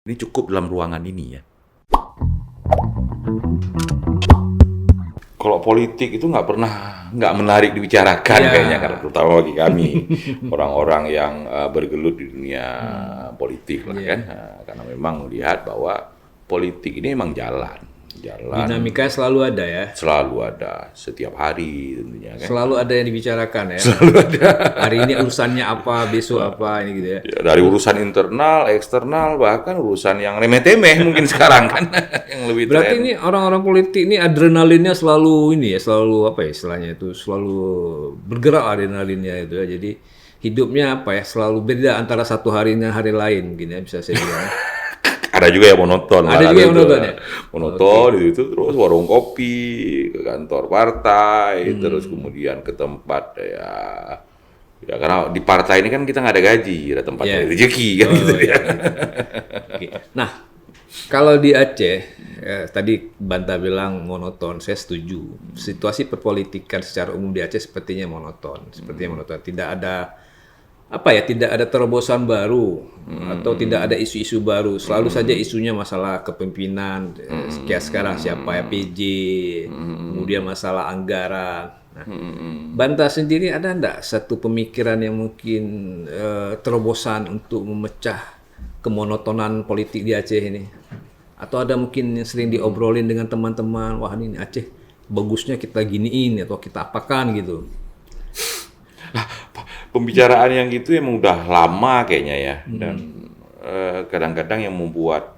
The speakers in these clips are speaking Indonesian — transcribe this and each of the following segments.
Ini cukup dalam ruangan ini ya. Kalau politik itu nggak menarik dibicarakan kayaknya, karena terutama bagi kami orang-orang yang bergelut di dunia politik lah kan. Karena memang melihat bahwa politik ini memang jalan. Dinamika selalu ada ya. Selalu ada, setiap hari tentunya kan. Selalu ada yang dibicarakan ya. Selalu ada. Hari ini urusannya apa, besok apa, ini gitu ya. Ya, dari urusan internal, eksternal, bahkan urusan yang remeh-temeh mungkin sekarang kan yang lebih Berarti tren. ini orang-orang politik ini adrenalinnya selalu ini ya, selalu apa ya istilahnya itu, selalu bergerak adrenalinnya itu ya. Jadi hidupnya apa ya, selalu beda antara satu hari dengan hari lain gini ya, bisa saya bilang. Ada juga yang monoton. Ada juga yang monoton ya? Monoton itu terus warung kopi, ke kantor partai, terus kemudian ke tempat ya karena di partai ini kan kita nggak ada gaji, ada tempat rezeki kan gitu ya. Oke. Nah, kalau di Aceh tadi Banta bilang monoton, saya setuju. Situasi perpolitikan secara umum di Aceh sepertinya monoton, Tidak ada tidak ada terobosan baru atau tidak ada isu-isu baru. Selalu saja isunya masalah kepemimpinan, kayak sekarang siapa ya PJ, kemudian masalah anggaran. Nah, Banta sendiri ada enggak satu pemikiran yang mungkin terobosan untuk memecah kemonotonan politik di Aceh ini? Atau ada mungkin yang sering diobrolin dengan teman-teman, wah ini Aceh bagusnya kita giniin atau kita apakan gitu. Pembicaraan yang gitu emang udah lama kayaknya ya, dan kadang-kadang yang membuat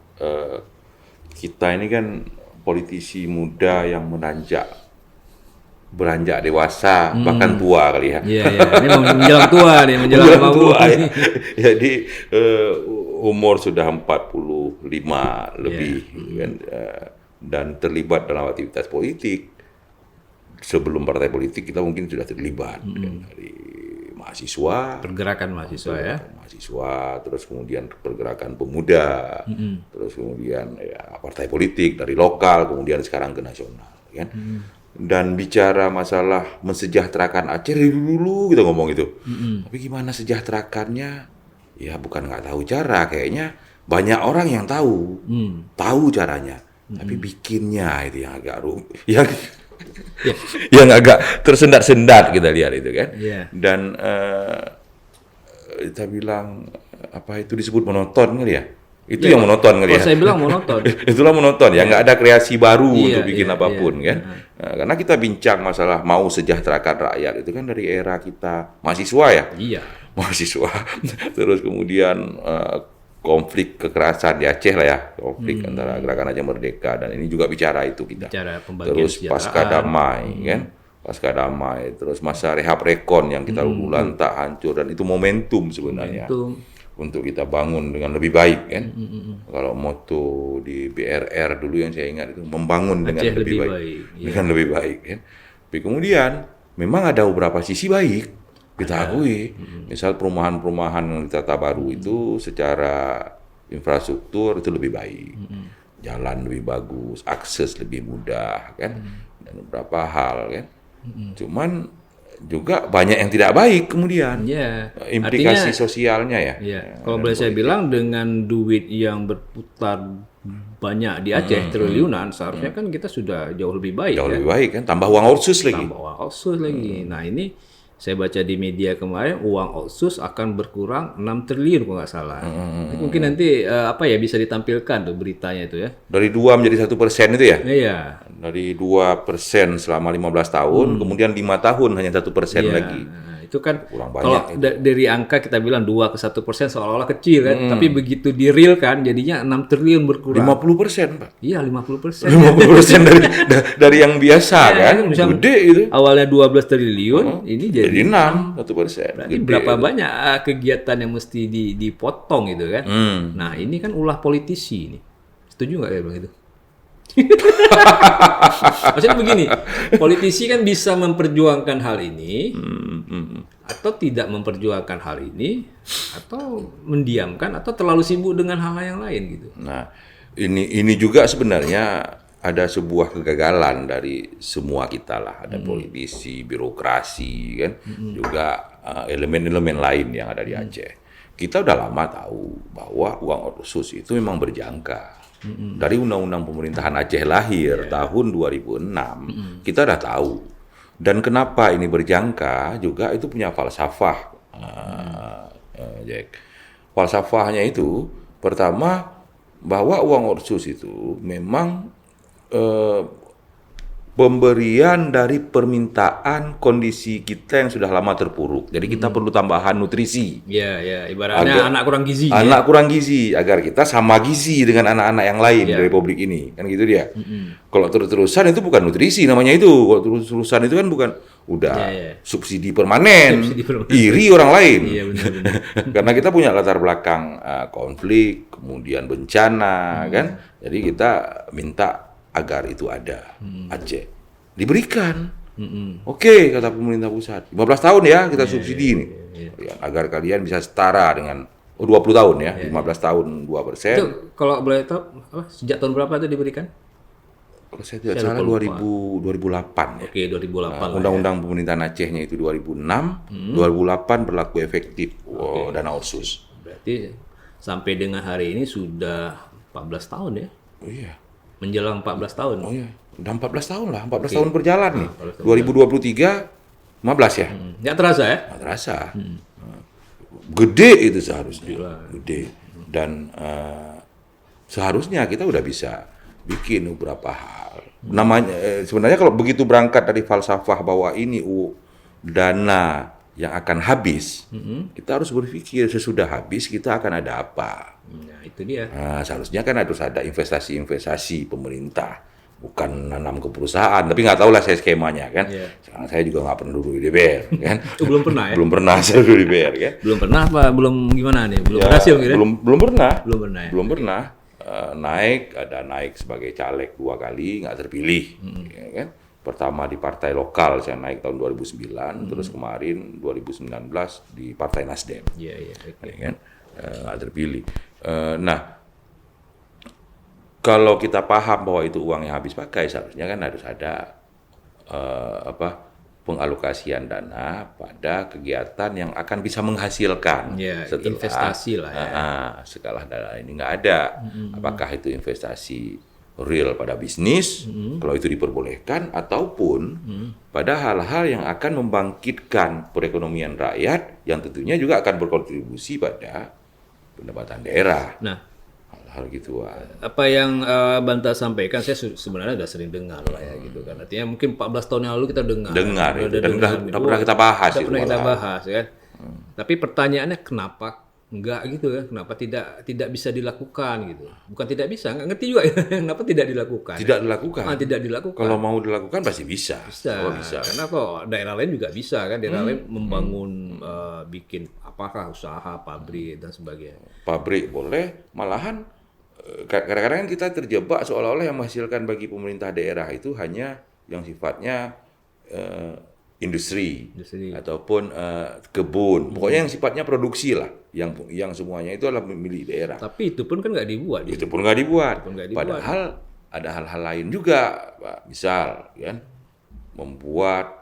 kita ini kan politisi muda yang beranjak dewasa, bahkan tua kali ya. Iya, ini menjelang tua nih, menjelang tua ya. Jadi umur sudah 45 lebih kan, dan terlibat dalam aktivitas politik. Sebelum partai politik kita mungkin sudah terlibat kan, dari mahasiswa, pergerakan mahasiswa ya. Mahasiswa, terus kemudian pergerakan pemuda, terus kemudian ya partai politik dari lokal, kemudian sekarang ke nasional kan. Dan bicara masalah mensejahterakan Aceh dari dulu kita ngomong itu. Tapi gimana sejahterakannya? Ya bukan nggak tahu cara, kayaknya banyak orang yang tahu caranya, tapi bikinnya itu yang agak yang agak tersendat-sendat kita lihat itu kan. Dan kita bilang apa itu disebut monoton kali ya? Itu yang monoton kali ya. Saya bilang monoton. Itulah monoton ya, nggak ada kreasi baru untuk bikin apapun kan. Nah, karena kita bincang masalah mau sejahterakan rakyat itu kan dari era kita mahasiswa ya. Iya. Mahasiswa. Terus kemudian konflik kekerasan di Aceh lah ya, konflik antara Gerakan Aceh Merdeka, dan ini juga bicara itu kita. Terus pasca damai kan, pasca damai, terus masa rehab rekon yang kita lululan tak hancur, dan itu momentum sebenarnya untuk kita bangun dengan lebih baik kan. Kalau moto di BRR dulu yang saya ingat itu membangun dengan lebih baik. Dengan lebih baik kan. Tapi kemudian memang ada beberapa sisi baik. Kita akui, misal perumahan-perumahan yang ditata baru itu secara infrastruktur itu lebih baik, jalan lebih bagus, akses lebih mudah kan, dan beberapa hal kan. Cuman juga banyak yang tidak baik kemudian, implikasi sosialnya ya. Kalau boleh saya bilang, dengan duit yang berputar banyak di Aceh triliunan, seharusnya kan kita sudah jauh lebih baik. Jauh lebih baik kan, tambah uang otsus lagi. Nah ini saya baca di media kemarin, uang otsus akan berkurang 6 triliun kalau nggak salah. Mungkin nanti bisa ditampilkan tuh beritanya itu ya. Dari 2 menjadi 1% itu ya? Iya. Dari 2% selama 15 tahun, kemudian 5 tahun hanya 1% lagi. Itu kan kalau dari angka kita bilang 2 ke 1% seolah-olah kecil kan, tapi begitu di real kan jadinya 6 triliun berkurang. 50%, Pak. Iya, 50%. 50% dari yang biasa kan, gede itu. Awalnya 12 triliun, ini jadi 6, 1%. Berarti berapa banyak kegiatan yang mesti dipotong gitu kan. Nah, ini kan ulah politisi nih. Setuju nggak ya Bang itu? Maksudnya begini, politisi kan bisa memperjuangkan hal ini, atau tidak memperjuangkan hal ini, atau mendiamkan, atau terlalu sibuk dengan hal-hal yang lain gitu. Nah, ini juga sebenarnya ada sebuah kegagalan dari semua kita lah. Ada politisi, birokrasi kan, juga elemen-elemen lain yang ada di Aceh. kita udah lama tahu bahwa uang otsus itu memang berjangka. Dari undang-undang pemerintahan Aceh lahir tahun 2006, kita udah tahu. Dan kenapa ini berjangka juga itu punya falsafah, Jack. Falsafahnya itu pertama bahwa uang otsus itu memang pemberian dari permintaan kondisi kita yang sudah lama terpuruk. Jadi kita perlu tambahan nutrisi. Ya, ibaratnya anak kurang gizi. Anak kurang gizi agar kita sama gizi dengan anak-anak yang lain di Republik ini, kan gitu dia. Kalau terus-terusan itu bukan nutrisi namanya itu. Kalau terus-terusan itu kan bukan subsidi permanen. Iri orang lain. Iya, benar. Karena kita punya latar belakang konflik, kemudian bencana, kan. Jadi kita minta agar itu ada Aceh diberikan. Oke, kata pemerintah pusat 15 tahun ya kita subsidi ini agar kalian bisa setara dengan 20 tahun ya 15 tahun 2%. Itu kalau boleh tahu sejak tahun berapa itu diberikan? Kalau saya tidak salah 2008 ya. Oke, 2008. Undang-undang pemerintahan Acehnya itu 2006, 2008 berlaku efektif dana otsus. Berarti sampai dengan hari ini sudah 14 tahun ya? Oh iya. Menjelang 14 tahun. Oh iya, udah 14 tahun lah, 14 tahun berjalan nih. 2023, 15 ya? Nggak terasa ya? Nggak terasa. Gede itu seharusnya. Gede. Dan seharusnya kita udah bisa bikin beberapa hal. Namanya sebenarnya kalau begitu berangkat dari falsafah bahwa ini dana yang akan habis, kita harus berpikir sesudah habis kita akan ada apa. Nah, itu dia. Nah, seharusnya kan harus ada investasi pemerintah, bukan nanam ke perusahaan. Tapi nggak tahu lah saya skemanya kan. Sekarang saya juga nggak pernah duduk di DPR, kan? Belum pernah ya? Belum pernah saya duduk di DPR, kan? Belum pernah apa? Belum gimana nih? Belum berhasil gitu? Belum pernah. Belum pernah. Ya? Belum pernah. Naik sebagai caleg 2 kali nggak terpilih, ya kan? Pertama di partai lokal saya naik tahun 2009, terus kemarin 2019 di Partai Nasdem. Iya. Ya kan? Nggak terpilih. Nah, kalau kita paham bahwa itu uang yang habis pakai, seharusnya kan harus ada pengalokasian dana pada kegiatan yang akan bisa menghasilkan. Setelah investasi lah ya. Skala dana ini nggak ada. Apakah itu investasi real pada bisnis, kalau itu diperbolehkan, ataupun pada hal-hal yang akan membangkitkan perekonomian rakyat yang tentunya juga akan berkontribusi pada pendapatan daerah. Nah, hal gitu. Apa yang Banta sampaikan saya sebenarnya sudah sering dengar lah ya gitu kan. Artinya mungkin 14 tahun yang lalu kita dengar itu, dan udah pernah kita bahas itu. Pernah kita bahas ya. Tapi pertanyaannya kenapa enggak gitu ya? Kenapa tidak bisa dilakukan gitu? Bukan tidak bisa, enggak ngerti juga ya. Kenapa tidak dilakukan? Tidak dilakukan. Tidak dilakukan. Kalau mau dilakukan pasti bisa. Bisa. Karena kok daerah lain juga bisa kan, daerah lain membangun bikin apakah usaha pabrik dan sebagainya. Pabrik boleh, malahan kadang-kadang kita terjebak seolah-olah yang menghasilkan bagi pemerintah daerah itu hanya yang sifatnya industri ataupun kebun, pokoknya yang sifatnya produksi lah, yang semuanya itu adalah milik daerah. Tapi itu pun kan nggak dibuat. Itu pun nggak dibuat. Padahal ada hal-hal lain juga, Pak. Misal, kan, membuat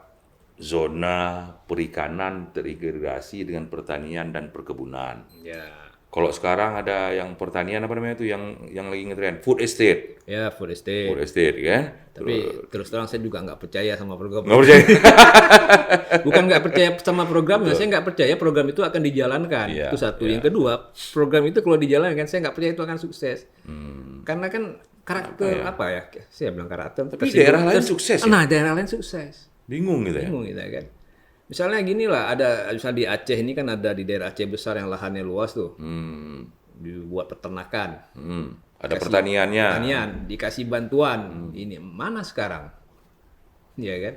zona perikanan terintegrasi dengan pertanian dan perkebunan. Ya. Kalau sekarang ada yang pertanian apa namanya itu yang lagi ngetren food estate. Ya, food estate. Food estate kan. Tapi terus terang saya juga nggak percaya sama program. Nggak percaya. Bukan nggak percaya sama programnya, saya nggak percaya program itu akan dijalankan. Itu satu. Yang kedua, program itu kalau dijalankan saya nggak percaya itu akan sukses. Karena kan karakter apa ya? Saya bilang karakter. Tapi daerah lain sukses. Nah, daerah lain sukses. Bingung gitu ya. Bingung gitu kan. Misalnya gini lah, misalnya di Aceh ini kan ada di daerah Aceh besar yang lahannya luas tuh, dibuat peternakan, ada pertanian, dikasih bantuan, ini mana sekarang, ya kan?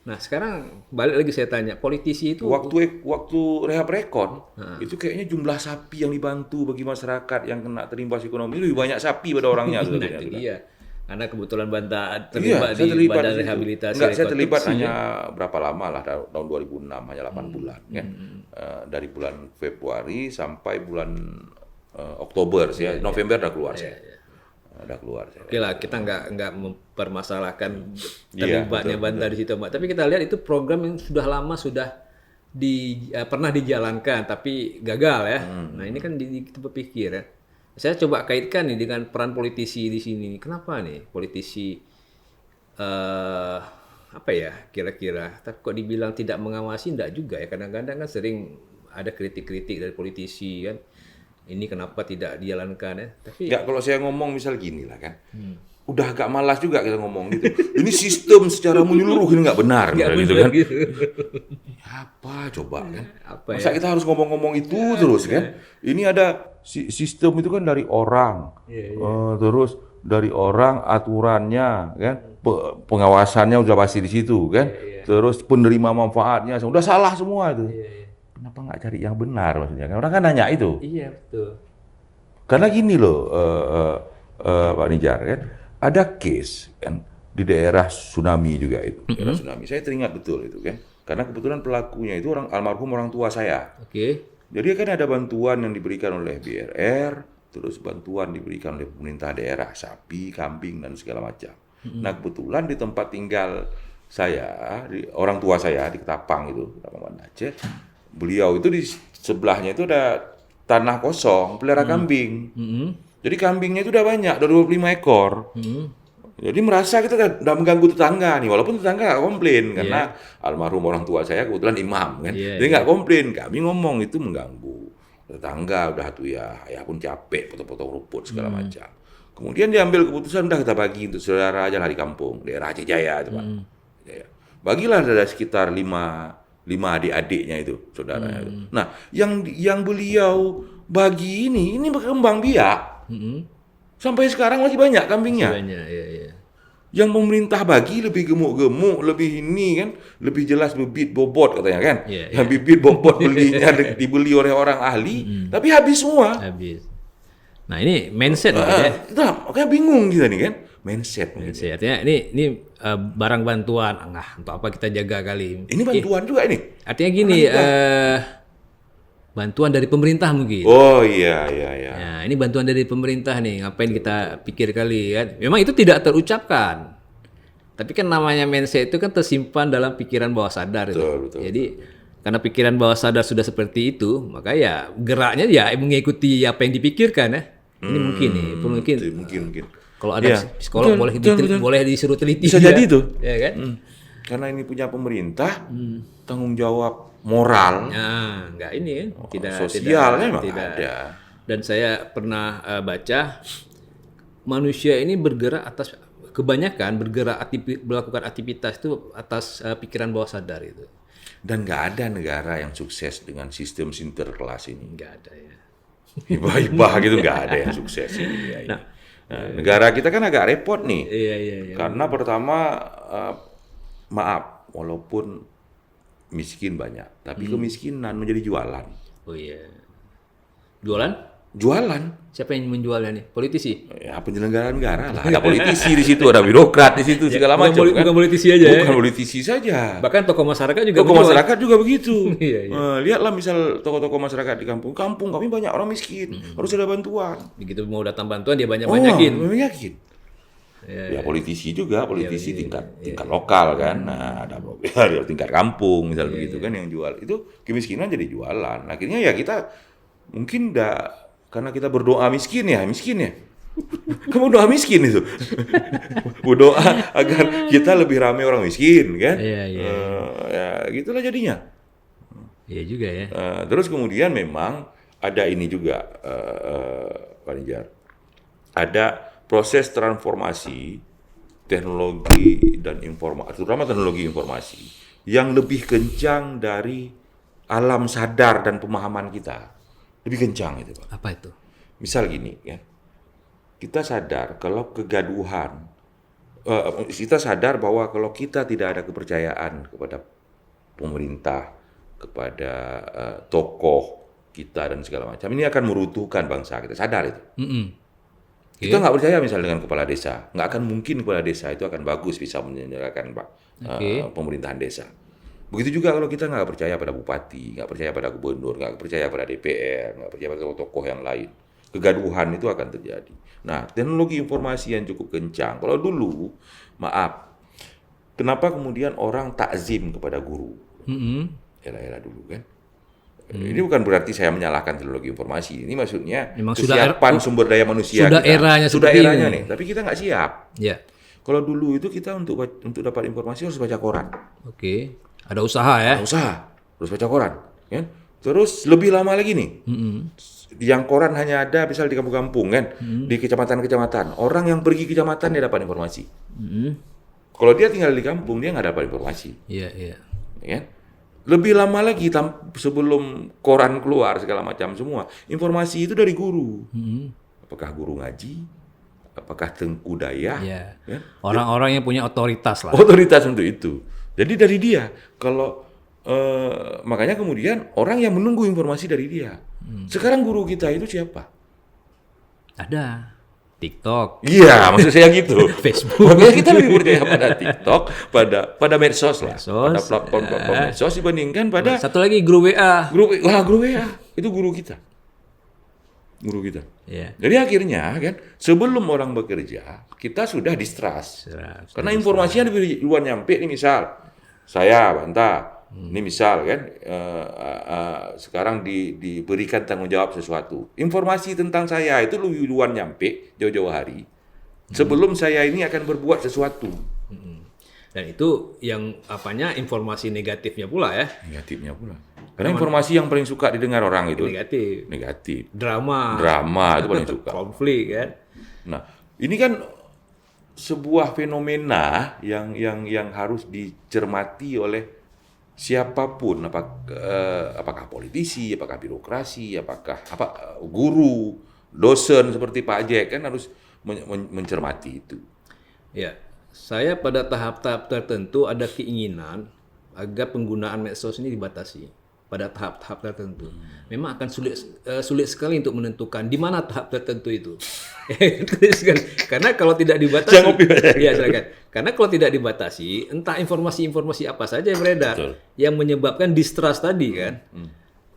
Nah sekarang balik lagi saya tanya, politisi itu waktu rehab rekon itu kayaknya jumlah sapi yang dibantu bagi masyarakat yang kena terimbas ekonomi lebih banyak sapi pada orangnya. Nah, itu dia. Karena kebetulan Banta terlibat di badan rehabilitasi. Saya terlibat hanya berapa lama lah, tahun 2006 hanya 8 bulan kan. Dari bulan Februari sampai bulan Oktober November udah keluar saya. Udah keluar saya. Oke lah, kita nggak mempermasalahkan terlibatnya Banta di situ, Mbak. Tapi kita lihat itu program yang sudah lama sudah pernah dijalankan tapi gagal ya. Nah ini kan kita berpikir ya. Saya coba kaitkan nih dengan peran politisi di sini. Kenapa nih politisi apa ya kira-kira? Tapi kok dibilang tidak mengawasi, enggak juga ya. Kadang-kadang kan sering ada kritik-kritik dari politisi kan. Ini kenapa tidak dijalankan ya? Tapi ya kalau saya ngomong misal gini lah kan. Udah agak malas juga kita ngomong gitu. Ini sistem secara menyeluruh ini nggak benar gitu kan. Apa coba kan? Masa kita harus ngomong-ngomong itu terus kan? Ini ada sistem itu kan dari orang. Terus dari orang aturannya kan, pengawasannya udah pasti di situ kan. Terus penerima manfaatnya udah salah semua itu. Kenapa nggak cari yang benar maksudnya? Orang kan nanya itu. Iya betul. Karena gini loh, Pak Nijar kan, ada case kan di daerah tsunami juga itu. Daerah tsunami, saya teringat betul itu kan. Karena kebetulan pelakunya itu almarhum orang tua saya. Oke. Jadi kan ada bantuan yang diberikan oleh BRR, terus bantuan diberikan oleh pemerintah daerah, sapi, kambing dan segala macam. Nah kebetulan di tempat tinggal saya, orang tua saya di Ketapang itu, Ketapang Banda Aceh, beliau itu di sebelahnya itu ada tanah kosong, pelihara kambing. Jadi kambingnya itu udah banyak, udah 25 ekor. Jadi merasa kita kan udah mengganggu tetangga nih, walaupun tetangga nggak komplain karena almarhum orang tua saya kebetulan imam kan, jadi nggak komplain. Kami ngomong itu mengganggu tetangga, udah tuh ya pun capek potong-potong rumput segala macam. Kemudian diambil keputusan udah kita bagi untuk saudara aja lah di kampung, daerah Aceh Jaya itu Pak. Bagilah ada sekitar 5 adik-adiknya itu saudaranya itu. Nah yang beliau bagi ini berkembang biak. Sampai sekarang masih banyak kambingnya. Yang pemerintah bagi lebih gemuk-gemuk, lebih ini kan, lebih jelas bibit bobot katanya kan. Yang bibit bobot dibeli oleh orang ahli, tapi habis semua. Habis. Nah ini mindset ya. Makanya bingung kita nih kan, mindset. Ya, ini barang bantuan, untuk apa kita jaga kali? Ini bantuan juga ini. Artinya gini. Bantuan dari pemerintah mungkin. Oh iya. Nah, ini bantuan dari pemerintah nih. Ngapain kita pikir kali kan? Memang itu tidak terucapkan. Tapi kan namanya mindset itu kan tersimpan dalam pikiran bawah sadar. Betul. Jadi karena pikiran bawah sadar sudah seperti itu, maka ya geraknya ya mengikuti apa yang dipikirkan ya. Ini mungkin nih, mungkin. Kalau ada psikolog boleh disuruh teliti. Bisa jadi itu. Ya kan? Karena ini punya pemerintah, tanggung jawab moral. Nah, enggak ini kan. Sosialnya memang ada. Dan saya pernah baca manusia ini kebanyakan melakukan aktivitas itu atas pikiran bawah sadar itu. Dan nggak ada negara yang sukses dengan sistem sinterklas ini. Nggak ada ya. Hibah-hibah gitu nggak ada yang sukses ini. Nah, negara kita kan agak repot nih. Iya. Karena pertama maaf, walaupun miskin banyak, tapi kemiskinan menjadi jualan. Oh iya. Jualan? Jualan. Siapa yang menjualnya nih? Politisi? Ya penyelenggara negara lah. Ada politisi di situ, ada birokrat di situ, segala macam. Bukan politisi aja ya? Bukan politisi saja. Bahkan tokoh masyarakat juga. Tokoh masyarakat juga begitu. Iya. Lihatlah misal tokoh-tokoh masyarakat di kampung kami banyak orang miskin, harus ada bantuan. Begitu mau datang bantuan dia banyakin. Ya politisi juga, tingkat lokal kan. Nah, ada tingkat kampung misal begitu kan yang jual. Itu kemiskinan jadi jualan. Akhirnya ya kita mungkin karena kita berdoa miskin ya. Kamu doa miskin itu. Berdoa agar kita lebih ramai orang miskin kan. Ya gitulah jadinya. Iya juga ya. Terus kemudian memang ada ini juga Pak Nijar. Ada proses transformasi teknologi dan informasi, terutama teknologi informasi yang lebih kencang dari alam sadar dan pemahaman kita. Lebih kencang itu, Pak. Apa itu? Misal gini, ya. Kita sadar kalau kegaduhan, kita sadar bahwa kalau kita tidak ada kepercayaan kepada pemerintah, kepada tokoh kita dan segala macam, ini akan meruntuhkan bangsa kita. Sadar itu. Kita nggak percaya misalnya dengan kepala desa, nggak akan mungkin kepala desa itu akan bagus bisa menyelenggarakan pemerintahan desa. Begitu juga kalau kita nggak percaya pada bupati, nggak percaya pada gubernur, nggak percaya pada DPR, nggak percaya pada tokoh-tokoh yang lain, kegaduhan itu akan terjadi. Nah, teknologi informasi yang cukup kencang. Kalau dulu, maaf, kenapa kemudian orang takzim kepada guru? era-era dulu kan. Ini bukan berarti saya menyalahkan teknologi informasi. Ini maksudnya memang kesiapan sumber daya manusia sudah kita. Eranya sudah seperti eranya ini. nih. Tapi kita nggak siap. Ya. Kalau dulu itu kita untuk dapat informasi harus baca koran. Oke. Ada usaha ya. Ada usaha, harus baca koran. Kan? Terus lebih lama lagi nih. Yang koran hanya ada misal di kampung-kampung kan, di kecamatan-kecamatan. Orang yang pergi ke kecamatan dia dapat informasi. Kalau dia tinggal di kampung dia nggak dapat informasi. Iya, iya. Ya? Lebih lama lagi sebelum koran keluar segala macam semua, informasi itu dari guru. Apakah guru ngaji? Apakah tengku dayah? Ya. Ya? Orang-orang yang punya otoritas lah. Otoritas untuk itu. Jadi dari dia. Kalau makanya kemudian orang yang menunggu informasi dari dia. Sekarang guru kita itu siapa? Ada. TikTok. Iya, maksud saya gitu. Facebook. Makanya kita lebih percaya pada TikTok, pada medsos lah, pada platform medsos dibandingkan pada satu lagi grup WA. Grup WA itu guru kita. Yeah. Jadi akhirnya kan sebelum orang bekerja kita sudah distrust. Karena informasinya duluan nyampe nih misal saya Banta. Ini misal kan sekarang diberikan tanggung jawab sesuatu. Informasi tentang saya itu lebih duluan nyampe jauh-jauh hari sebelum saya ini akan berbuat sesuatu. Dan itu yang informasi negatifnya pula ya. Negatifnya pula. Karena informasi yang paling suka didengar orang itu negatif. Drama itu paling suka. Konflik kan. Nah, ini kan sebuah fenomena yang harus dicermati oleh siapapun, apakah politisi, apakah birokrasi, apakah guru, dosen seperti Pak Jack kan harus mencermati itu. Ya, saya pada tahap-tahap tertentu ada keinginan agar penggunaan medsos ini dibatasi pada tahap-tahap tertentu. Memang akan sulit sekali untuk menentukan di mana tahap tertentu itu. Karena kalau tidak dibatasi, ya silakan. Karena kalau tidak dibatasi, entah informasi-informasi apa saja yang beredar, yang menyebabkan distrust tadi kan.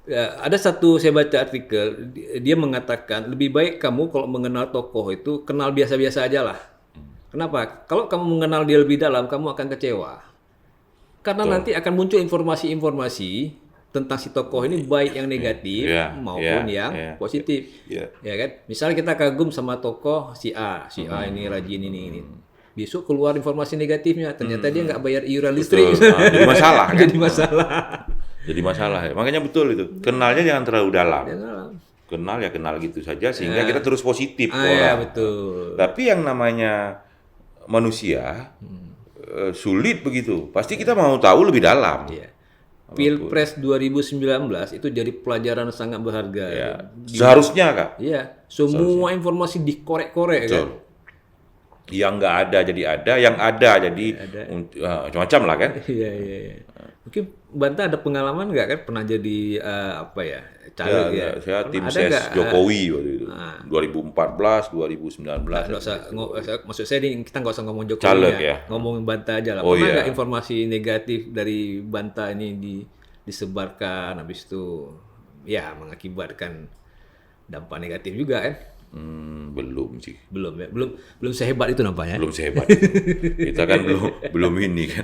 Ya, ada saya baca artikel, dia mengatakan lebih baik kamu kalau mengenal tokoh itu kenal biasa-biasa aja lah. Kenapa? Kalau kamu mengenal dia lebih dalam, kamu akan kecewa. Karena nanti akan muncul informasi-informasi tentang si tokoh ini baik yang negatif maupun yang positif. Ya kan? Misalnya kita kagum sama tokoh si A ini rajin ini. Besok keluar informasi negatifnya, ternyata dia nggak bayar iuran listrik. Jadi masalah kan? Jadi masalah ya. Makanya betul itu. Kenalnya jangan terlalu dalam. Kenal ya kenal gitu saja sehingga kita terus positif. Ya, betul. Tapi yang namanya manusia sulit begitu. Pasti kita mau tahu lebih dalam. Iya. Pilpres 2019 itu jadi pelajaran sangat berharga. Ya. Seharusnya Kak. Iya. Semua informasi dikorek-korek kan. Yang nggak ada jadi ada, yang ada jadi macam-macam lah kan. Iya. Mungkin Banta ada pengalaman nggak kan pernah jadi caleg ya? Saya tim ses Jokowi waktu itu. 2014, 2019. Maksud saya kita nggak usah ngomong Jokowi caleg ya. Ngomongin Banta aja lah. Pernah nggak informasi negatif dari Banta ini disebarkan habis itu ya mengakibatkan dampak negatif juga kan? Belum sih. Belum ya. Belum sehebat itu nampaknya. Belum sehebat itu. Kita kan belum ini kan.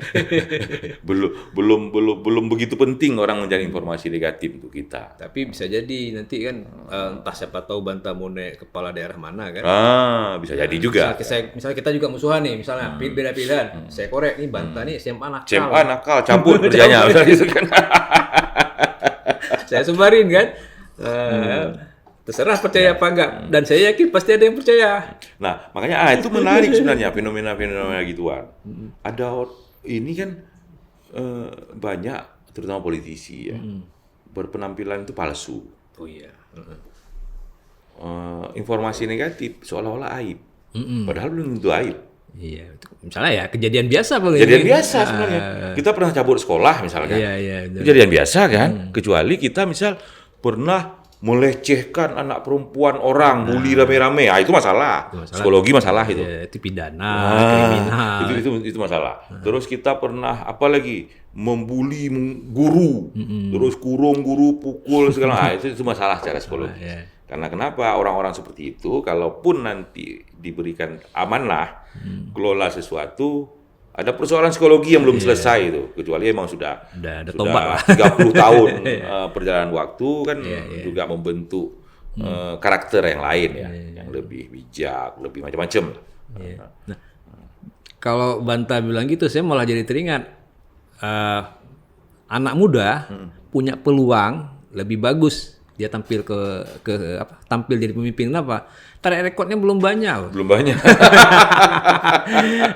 belum begitu penting orang mencari informasi negatif untuk kita. Tapi bisa jadi nanti kan entah siapa tahu Banta mau naik kepala daerah mana kan. Bisa jadi juga. Misalnya kita juga musuhan nih, misalnya beda pilihan. Saya korek nih Banta nih SMA nakal campur kerjanya gitu kan. Saya sebarin kan. Terserah percaya apa enggak, dan saya yakin pasti ada yang percaya. Nah, makanya itu menarik sebenarnya fenomena-fenomena gituan. Ada ini kan banyak terutama politisi ya berpenampilan itu palsu. Oh iya. Informasi negatif seolah-olah aib, padahal belum tentu aib. Iya, misalnya ya kejadian biasa biasa sebenarnya. Kita pernah cabut sekolah misalkan. Iya. Kejadian biasa kan, kecuali kita misal pernah melecehkan anak perempuan orang, bully rame-rame, itu masalah. Psikologi masalah itu. Ya, itu pidana, kriminal. Itu masalah. Terus kita pernah apalagi membuli guru, terus kurung guru, pukul segala, itu masalah secara psikologi. Karena kenapa orang-orang seperti itu, kalaupun nanti diberikan amanah, kelola sesuatu, ada persoalan psikologi yang belum selesai itu, kecuali emang sudah tombak lah. 30 tahun perjalanan waktu kan juga membentuk karakter yang lain ya, yang lebih bijak, lebih macam-macam. Nah, kalau Banta bilang gitu, saya malah jadi teringat anak muda punya peluang lebih bagus dia tampil tampil jadi pemimpin. Kenapa? Track recordnya belum banyak.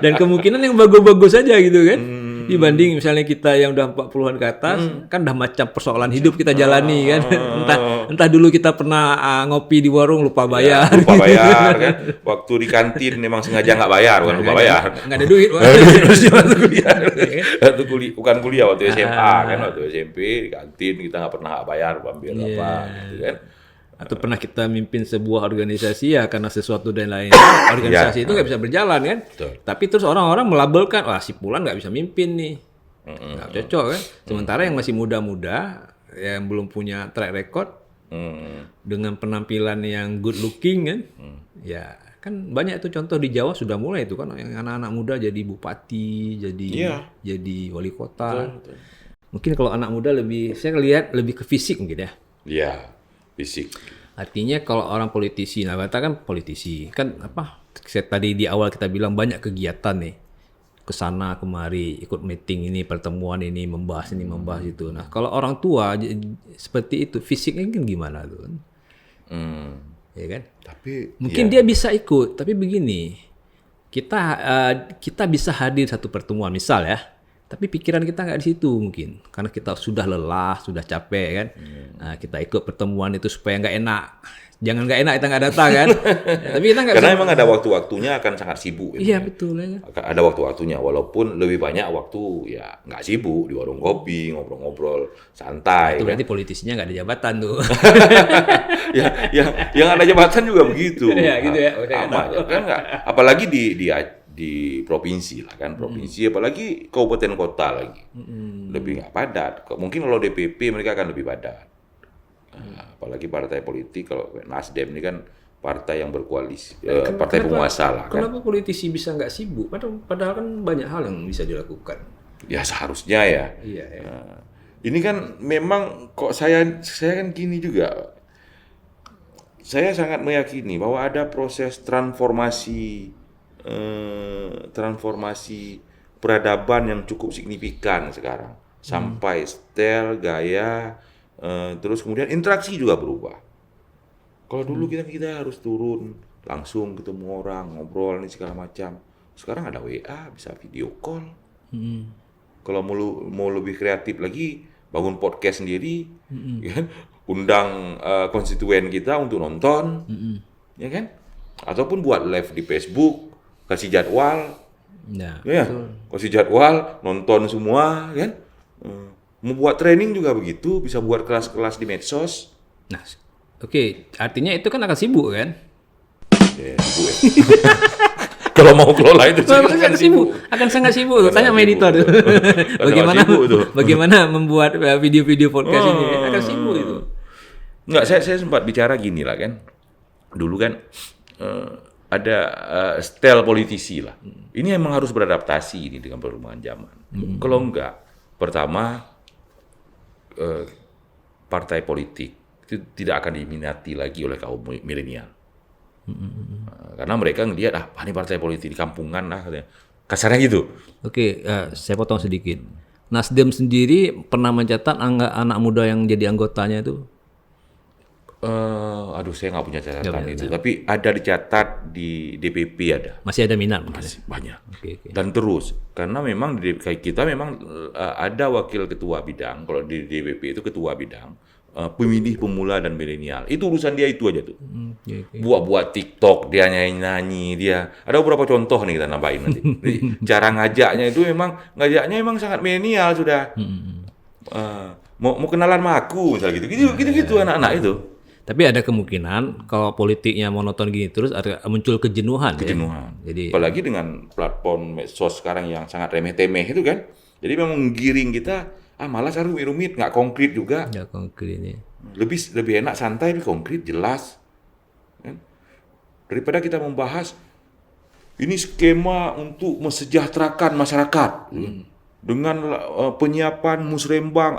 Dan kemungkinan yang bagus-bagus saja gitu kan. Dibanding misalnya kita yang udah 40-an ke atas, kan udah macam persoalan hidup kita jalani kan. Entah dulu kita pernah ngopi di warung lupa bayar. Lupa bayar kan. Waktu di kantin memang sengaja nggak bayar, bukan lupa bayar. Nggak ada duit. Waktu kuliah. Bukan kuliah, waktu SMA kan. Waktu SMP di kantin kita nggak pernah nggak bayar, ambil apa gitu kan. Atau pernah kita mimpin sebuah organisasi ya karena sesuatu dan lain organisasi itu nggak bisa berjalan kan. Betul. Tapi terus orang-orang melabelkan, wah si Fulan nggak bisa mimpin nih, nggak cocok kan. Sementara yang masih muda-muda yang belum punya track record dengan penampilan yang good looking kan, ya kan banyak itu contoh di Jawa sudah mulai itu kan yang anak-anak muda jadi bupati, jadi wali kota. Betul. Mungkin kalau anak muda saya lihat lebih ke fisik mungkin ya. Iya. Fisik. Artinya kalau orang politisi, nah kata kan politisi, kan tadi di awal kita bilang banyak kegiatan nih, kesana kemari, ikut meeting ini, pertemuan ini, membahas itu. Nah kalau orang tua seperti itu, fisiknya kan gimana tuh? Ya kan? Tapi mungkin dia bisa ikut, tapi begini, kita bisa hadir satu pertemuan misal ya. Tapi pikiran kita nggak di situ mungkin, karena kita sudah lelah, sudah capek kan. Nah, kita ikut pertemuan itu supaya nggak enak. Jangan nggak enak kita nggak datang kan. Tapi kita nggak. Karena emang ada waktu-waktunya akan sangat sibuk. Iya betul ya. Ada waktu-waktunya, walaupun lebih banyak waktu ya nggak sibuk di warung kopi, ngobrol-ngobrol santai. Itu berarti politisinya nggak ada jabatan tuh. yang ada jabatan juga begitu. Ya gitu ya. Sama ya kan nggak. Apalagi di provinsi lah kan, provinsi apalagi kabupaten kota lagi lebih nggak padat. Mungkin kalau DPP mereka akan lebih padat, apalagi partai politik. Kalau Nasdem ini kan partai yang berkoalisi, partai penguasa lah kan. Kenapa politisi bisa nggak sibuk? Padahal kan banyak hal yang bisa dilakukan. Ya seharusnya ya. Iya. Ini kan memang kok saya kan gini juga. Saya sangat meyakini bahwa ada proses transformasi peradaban yang cukup signifikan sekarang, sampai style, gaya, terus kemudian interaksi juga berubah. Kalau dulu kita harus turun langsung ketemu orang, ngobrol nih segala macam. Sekarang ada WA, bisa video call. Kalau mau lebih kreatif lagi, bangun podcast sendiri, kan? Undang konstituen kita untuk nonton, ya kan? Ataupun buat live di Facebook. Kasih jadwal, kasih jadwal, nonton semua, kan? Membuat training juga begitu, bisa buat kelas-kelas di medsos. Nah, oke, artinya itu kan akan sibuk kan? Ya, sibuk ya. Kalau mau kelola itu akan sibuk. Akan sangat sibuk. Tanya sama editor tuh. Bagaimana membuat video-video podcast ini? Akan sibuk itu. Enggak, saya sempat bicara gini lah kan. Dulu kan ada style politisi lah. Ini emang harus beradaptasi ini dengan perkembangan zaman. Kalau enggak, pertama partai politik itu tidak akan diminati lagi oleh kaum milenial. Karena mereka ngelihat ini partai politik di kampungan lah, kasarnya gitu. Oke, saya potong sedikit. Nasdem sendiri pernah mencatat anak muda yang jadi anggotanya itu. Saya nggak punya catatan itu. Tapi ada dicatat di DPP ada. Masih ada minat? Masih banyak. Okay. Dan terus, karena memang di kita memang ada wakil ketua bidang. Kalau di DPP itu ketua bidang, pemilih pemula dan milenial. Itu urusan dia itu aja tuh. Buat TikTok, dia nyanyi, dia. Ada beberapa contoh nih kita nambahin nanti. Cara ngajaknya emang sangat milenial sudah. Mau kenalan sama aku misalnya gitu anak-anak itu. Tapi ada kemungkinan kalau politiknya monoton gini terus ada muncul kejenuhan. Ya? Jadi apalagi dengan platform medsos sekarang yang sangat remeh-temeh itu kan. Jadi memang menggiring kita, malas harus rumit, nggak konkret juga. Nggak konkret ya. Lebih enak santai, lebih konkret, jelas. Kan? Daripada kita membahas ini skema untuk mesejahterakan masyarakat dengan penyiapan musrembang.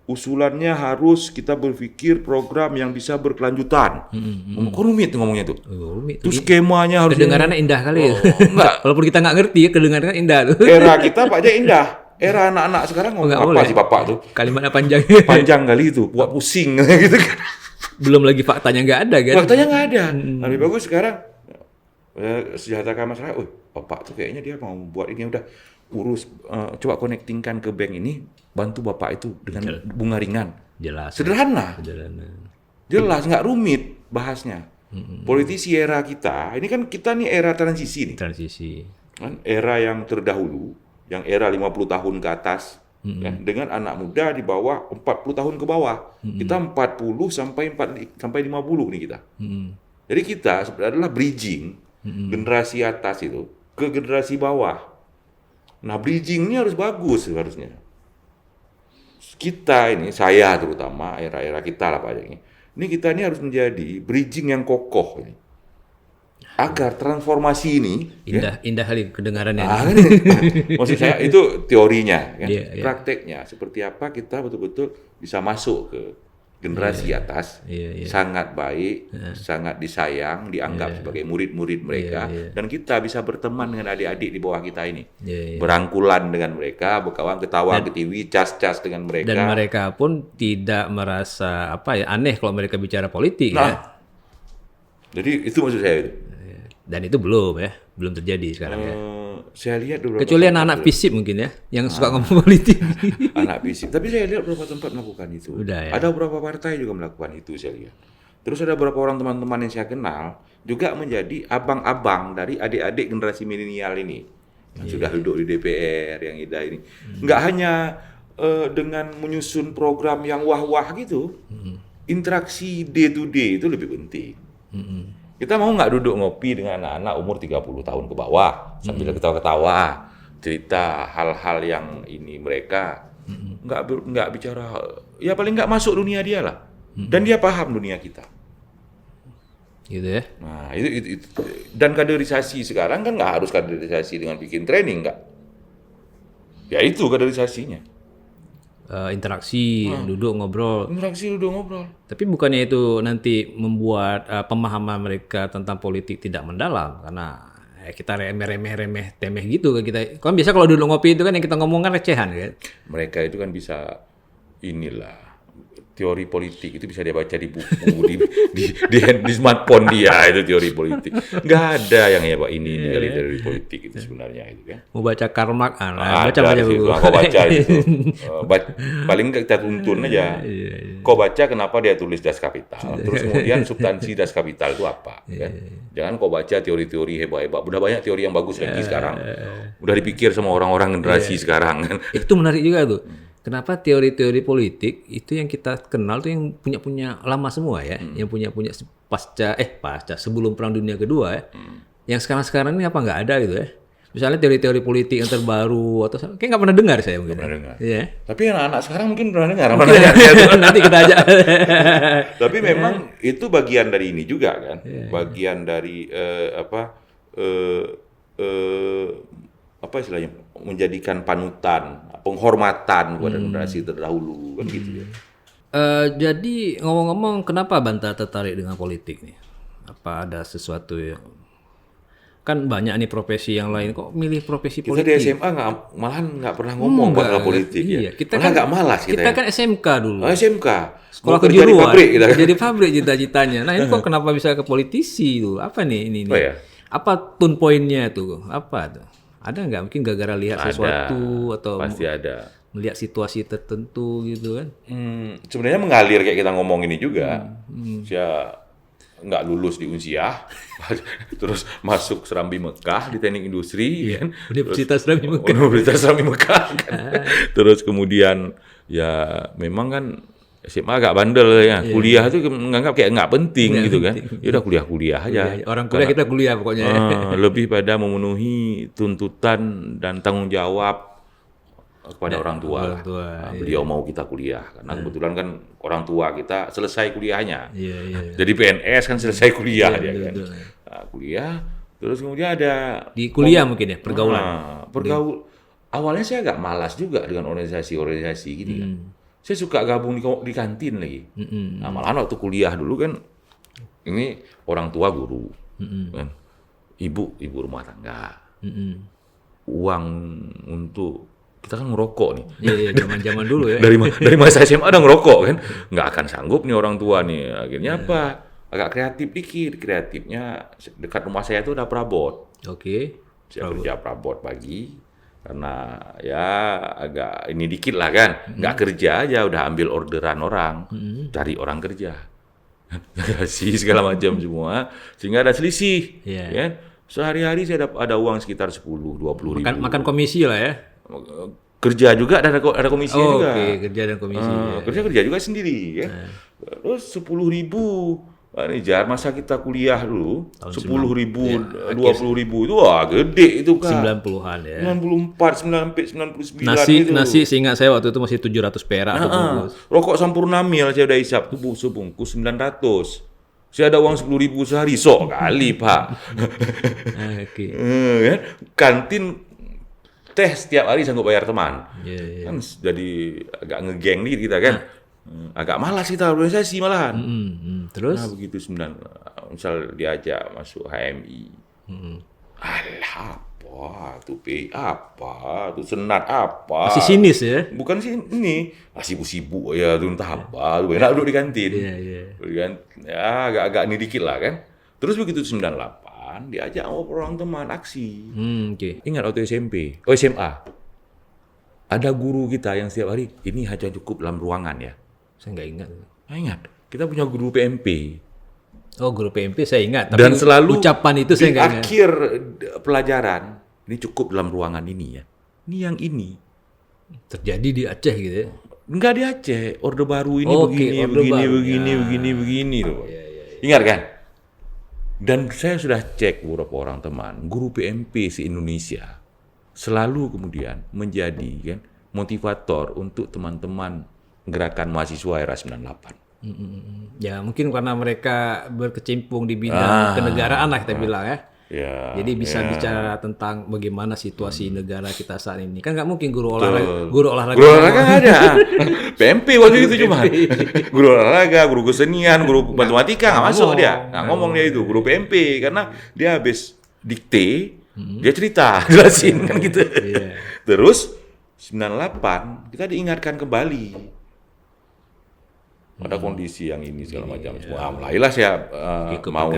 Usulannya harus kita berpikir program yang bisa berkelanjutan. Kok rumit ngomongnya tuh. Itu skemanya harus kedengarannya indah kali. Enggak. Walaupun kita nggak ngerti, kedengarannya indah tuh. Era kita Pak aja indah. Era anak-anak sekarang ngomong apa boleh. sih Bapak tuh? Kalimatnya panjang. Panjang kali itu, buat pusing gitu kan. Belum lagi faktanya nggak ada kan. Faktanya nggak ada. Lebih bagus sekarang sejahterakan masyarakat. Bapak tuh kayaknya dia mau buat ini udah urus, coba connectingkan ke bank ini, bantu Bapak itu dengan bunga ringan. Jelas. Sederhana. Jelas, nggak rumit bahasnya. Politisi era kita, ini kan kita nih era transisi nih. Kan era yang terdahulu, yang era 50 tahun ke atas, kan, dengan anak muda di bawah 40 tahun ke bawah. Kita 40 sampai 50 nih kita. Jadi kita sebenarnya adalah bridging generasi atas itu ke generasi bawah. Nah, bridging ini harus bagus harusnya. Kita ini, saya terutama, era-era kita lah Pak ini. Ini kita ini harus menjadi bridging yang kokoh ini. Agar transformasi ini indah kali kedengarannya. Maksud saya itu teorinya kan. Prakteknya seperti apa kita betul-betul bisa masuk ke generasi atas, sangat baik, sangat disayang, dianggap sebagai murid-murid mereka, dan kita bisa berteman dengan adik-adik di bawah kita ini, berangkulan dengan mereka, berkawan, ketawa, ketiwi, cas-cas dengan mereka. Dan mereka pun tidak merasa aneh kalau mereka bicara politik. Jadi itu maksud saya itu. Dan itu belum terjadi sekarang ya. Saya lihat beberapa kecuali anak-anak FISIP mungkin ya, yang suka ngomong politik. Anak FISIP. Tapi saya lihat beberapa tempat melakukan itu. Ada beberapa partai juga melakukan itu saya lihat. Terus ada beberapa orang teman-teman yang saya kenal juga menjadi abang-abang dari adik-adik generasi milenial ini. Yang sudah duduk di DPR, yang indah ini. Nggak hanya dengan menyusun program yang wah-wah gitu. Interaksi day to day itu lebih penting. Kita mau nggak duduk ngopi dengan anak-anak umur 30 tahun ke bawah sambil ketawa-ketawa, cerita hal-hal yang ini mereka nggak bicara, ya paling nggak masuk dunia dia lah, dan dia paham dunia kita. Gitu ya. Nah itu. Dan kaderisasi sekarang kan nggak harus kaderisasi dengan bikin training, nggak. Ya itu kaderisasinya. Interaksi, duduk ngobrol. Tapi bukannya itu nanti membuat pemahaman mereka tentang politik tidak mendalam, karena kita remeh-remeh temeh gitu kan kita. Kan biasa kalau duduk ngopi itu kan yang kita ngomongkan recehan kan. Mereka itu kan bisa teori politik itu bisa dia baca di buku, di smartphone dia itu teori politik. Nggak ada yang Pak ini dari teori politik itu sebenarnya itu kan. Mau baca Karl Marx, baca buku. Kau baca itu. Paling kita tuntun aja. Kau baca kenapa dia tulis Das Kapital. Terus kemudian substansi Das Kapital itu apa? Kan? Jangan kau baca teori-teori hebat-hebat. Udah banyak teori yang bagus lagi sekarang. Udah dipikir sama orang-orang generasi sekarang kan. Itu menarik juga tuh. Kenapa teori-teori politik itu yang kita kenal tuh yang punya lama semua ya, yang punya pasca sebelum Perang Dunia Kedua ya. Yang sekarang ini apa nggak ada gitu ya? Misalnya teori-teori politik yang terbaru atau kayak nggak pernah dengar saya mungkin. Pernah dengar. Iya. Tapi anak-anak sekarang mungkin pernah dengar. Nanti kita ajak. Tapi memang itu bagian dari ini juga kan, bagian dari apa istilahnya, menjadikan panutan, penghormatan kepada generasi terdahulu kan gitu. Jadi ngomong-ngomong, kenapa Banta tertarik dengan politik nih? Apa ada sesuatu yang kan banyak nih profesi yang lain, kok milih profesi politik? Kita di SMA malahan nggak pernah ngomong bakal politik ya. Kita kan nggak malas kita kan SMK dulu. SMK. Sekolah kejuruan. Jadi pabrik cita-citanya. Nah ini kok kenapa bisa ke politisi tuh? Apa nih ini? Apa tune pointnya tuh? Apa tuh? Ada nggak mungkin gara-gara lihat sesuatu atau pasti ada melihat situasi tertentu gitu kan? Sebenarnya mengalir kayak kita ngomong ini juga. Saya nggak lulus di Unsiah, terus masuk Serambi Mekah di teknik industri, kan? Universitas Serambi Mekah. Universitas Serambi Mekah. Kan? Terus kemudian ya memang kan SMA agak bandel ya, kuliah itu menganggap kayak nggak penting gitu kan. Ya udah kuliah aja. Orang kuliah kita kuliah pokoknya. Lebih pada memenuhi tuntutan dan tanggung jawab kepada orang tua. Beliau mau kita kuliah karena kebetulan kan orang tua kita selesai kuliahnya. Jadi PNS kan selesai kuliah dia kan. Nah, kuliah Terus kemudian ada di kuliah mungkin ya, pergaulan. Awalnya saya agak malas juga dengan organisasi-organisasi gitu kan. Saya suka gabung di kantin lagi. Nah, malahan waktu kuliah dulu kan, ini orang tua guru, kan, ibu rumah tangga, uang untuk kita kan ngerokok nih. Iya, zaman-zaman dulu ya. Dari masa SMA udah ngerokok kan, nggak akan sanggup nih orang tua nih. Akhirnya apa? Agak kreatif dikit. Kreatifnya dekat rumah saya itu ada perabot. Oke. Saya kerja perabot pagi karena ya agak ini dikit lah kan, nggak kerja aja udah ambil orderan orang, cari orang kerja, kasih segala macam semua, sehingga ada selisih. Kan? Sehari-hari saya ada uang sekitar 10-20 ribu. Makan komisi lah ya. Kerja juga ada komisi juga. Oke, kerja dan komisi. Kerja juga sendiri ya. Terus 10 ribu. Ini jar masa kita kuliah dulu 10 ribu, 20 ribu itu wah gede itu kan. 90-an ya. 94, 99 gitu. Nasi seingat saya waktu itu masih 700 perak atau bungkus. Rokok Sampurna Mil saya udah hisap tuh sebungkus 900. Saya ada uang 10 ribu sehari, sok kali Pak. Oke. Kantin teh setiap hari sanggup bayar teman. Yeah. Kan jadi agak ngegeng nih kita kan. Agak malas kita organisasi malahan. Terus? Nah begitu misal diajak masuk HMI. Alah apa, tuh PI apa, tuh senat apa. Masih sinis ya? Bukan sih ini, sibuk-sibuk ya, tuh entah apa, tuh enak duduk di kantin. Iya. Ya agak-agak ini dikit lah kan. Terus begitu 98 diajak orang teman aksi. Ingat waktu SMA. Ada guru kita yang setiap hari, ini hanya cukup dalam ruangan ya. Saya nggak ingat. Ingat, kita punya guru PMP. Oh, guru PMP saya ingat. Tapi dan selalu ucapan itu saya nggak ingat. Di akhir pelajaran, ini cukup dalam ruangan ini ya. Ini yang ini. Terjadi di Aceh gitu ya? Enggak di Aceh. Orde Baru ini begini loh. Ingat kan? Dan saya sudah cek beberapa orang teman, guru PMP se-Indonesia selalu kemudian menjadi kan motivator untuk teman-teman gerakan mahasiswa era 98. Ya mungkin karena mereka berkecimpung di bidang kenegaraan lah kita bilang ya. Jadi bisa bicara tentang bagaimana situasi negara kita saat ini. Kan nggak mungkin guru olahraga nggak ada. PMP waktu itu cuma guru olahraga, guru kesenian, guru matematika nggak masuk dia. Nggak ngomong dia itu guru PMP karena dia habis dikte, dia cerita, jelasin kan gitu. Terus 98 kita diingatkan kembali. Ada kondisi yang ini segala macam semua. Mulailah saya mau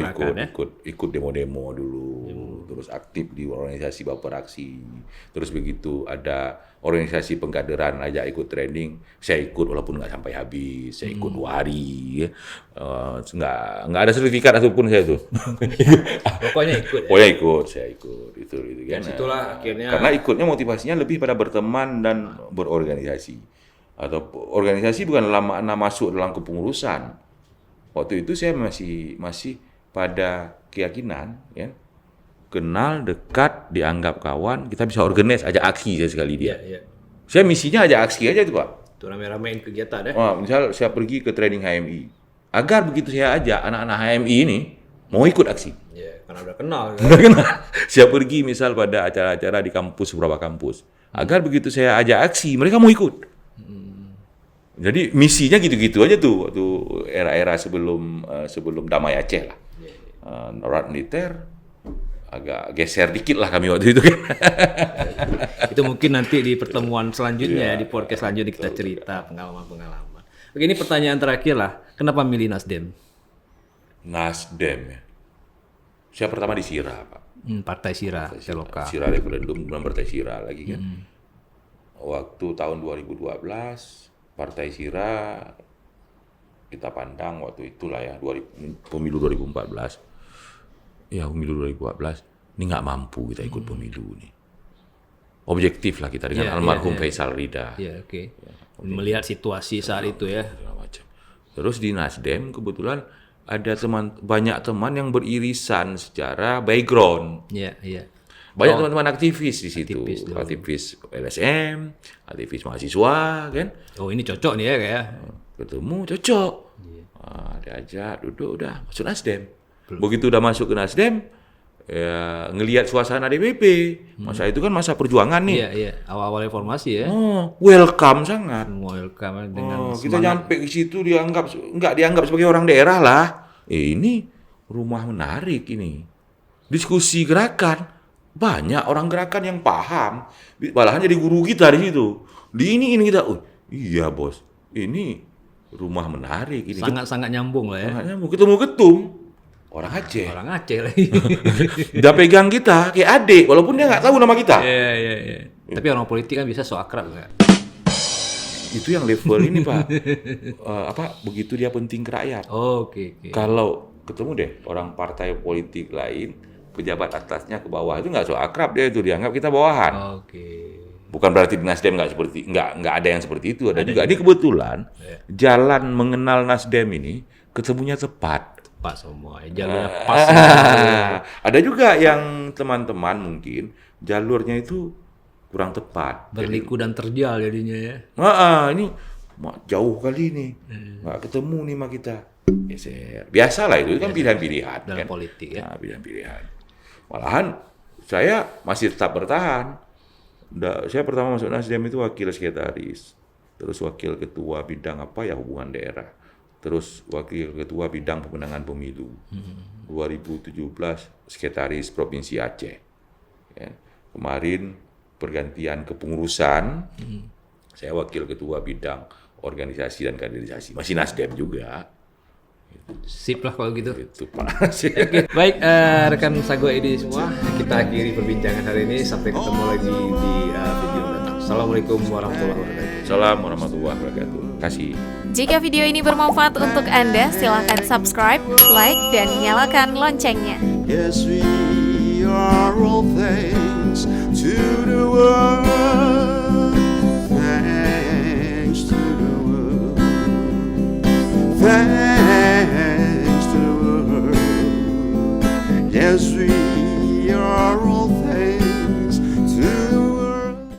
ikut demo-demo dulu, terus aktif di organisasi Baper Aksi. Terus begitu ada organisasi pengkaderan ajak ikut training, saya ikut walaupun nggak sampai habis. Saya ikut 2 hari, nggak ada sertifikat ataupun saya tuh. Pokoknya ikut. Pokoknya ikut, saya ikut itu kan. Itulah akhirnya. Karena ikutnya motivasinya lebih pada berteman dan berorganisasi. Atau organisasi bukan dalam makna masuk dalam kepengurusan. Waktu itu saya masih pada keyakinan, ya, kenal, dekat, dianggap kawan, kita bisa organize, ajak aksi sekali dia. Saya misinya ajak aksi aja itu Pak. Itu rame-ramein kegiatan ya. Misal saya pergi ke training HMI, agar begitu saya ajak anak-anak HMI ini mau ikut aksi. Karena udah kenal. Saya pergi misal pada acara-acara di kampus, beberapa kampus, agar begitu saya ajak aksi, mereka mau ikut. Jadi misinya gitu-gitu aja tuh waktu era-era sebelum damai Aceh lah. Norat militer agak geser dikit lah kami waktu itu kan. Itu mungkin nanti di pertemuan selanjutnya, di podcast selanjutnya kita cerita pengalaman-pengalaman. Oke, ini pertanyaan terakhir lah. Kenapa milih Nasdem? Nasdem ya. Saya pertama di Sira Pak. Partai Sira, Seloka. Sira referendum bukan Partai Sira lagi kan. Waktu tahun 2012 Partai Sira kita pandang waktu itulah ya pemilu 2014. Ya pemilu 2014 ini nggak mampu kita ikut pemilu nih. Objektif lah kita dengan almarhum Faisal Rida. Melihat situasi saat itu ya. Terus di Nasdem kebetulan ada banyak teman yang beririsan secara background. Banyak teman-teman aktivis di situ, aktivis LSM, aktivis mahasiswa, kan? Oh ini cocok nih ya kayak. Ketemu cocok, diajak duduk udah masuk Nasdem. Begitu udah masuk ke Nasdem, ya ngelihat suasana DPP. Masa itu kan masa perjuangan nih. Iya. Awal-awal reformasi ya. Welcome sangat. Welcome dengan kita nyampe di situ nggak dianggap sebagai orang daerah lah. Ini rumah menarik ini. Diskusi gerakan. Banyak orang gerakan yang paham. Malahan jadi guru kita di situ. Di ini kita, iya bos, ini rumah menarik ini. Sangat nyambung lah ya. Sangat nyambung. Ketemu ketum. Orang Aceh lagi. Dia pegang kita kayak adik, walaupun dia nggak tahu nama kita. Iya. Tapi orang politik kan bisa so akrab nggak? Itu yang level ini Pak. Begitu dia penting ke rakyat. Oke. Kalau ketemu deh orang partai politik lain, pejabat atasnya ke bawah itu nggak so akrab dia itu, dianggap kita bawahan. Oke. Bukan berarti Nasdem nggak ada yang seperti itu. Ada juga. Ini kebetulan jalan mengenal Nasdem ini ketemunya tepat. Pas semua, jalurnya pas. Ada juga yang teman-teman mungkin jalurnya itu kurang tepat. Berliku dan terjal jadinya ya. Ini jauh kali nih, nggak ketemu nih sama kita. Biasalah itu kan pilihan-pilihan. Dalam politik ya. Pilihan-pilihan. Malahan saya masih tetap bertahan. Saya pertama masuk Nasdem itu wakil sekretaris, terus wakil ketua bidang hubungan daerah. Terus wakil ketua bidang pemenangan pemilu 2017 sekretaris Provinsi Aceh. Ya. Kemarin pergantian kepengurusan, saya wakil ketua bidang organisasi dan kaderisasi, masih Nasdem juga. Sip lah kalau gitu. Itu Pak. Oke. Baik, rekan Sago Edi semua, kita akhiri perbincangan hari ini. Sampai ketemu lagi di video mendatang. Assalamualaikum warahmatullahi wabarakatuh. Assalamualaikum warahmatullahi wabarakatuh. Kasih. Jika video ini bermanfaat untuk Anda, silakan subscribe, like, dan nyalakan loncengnya. Yes, we are all thanks to the world.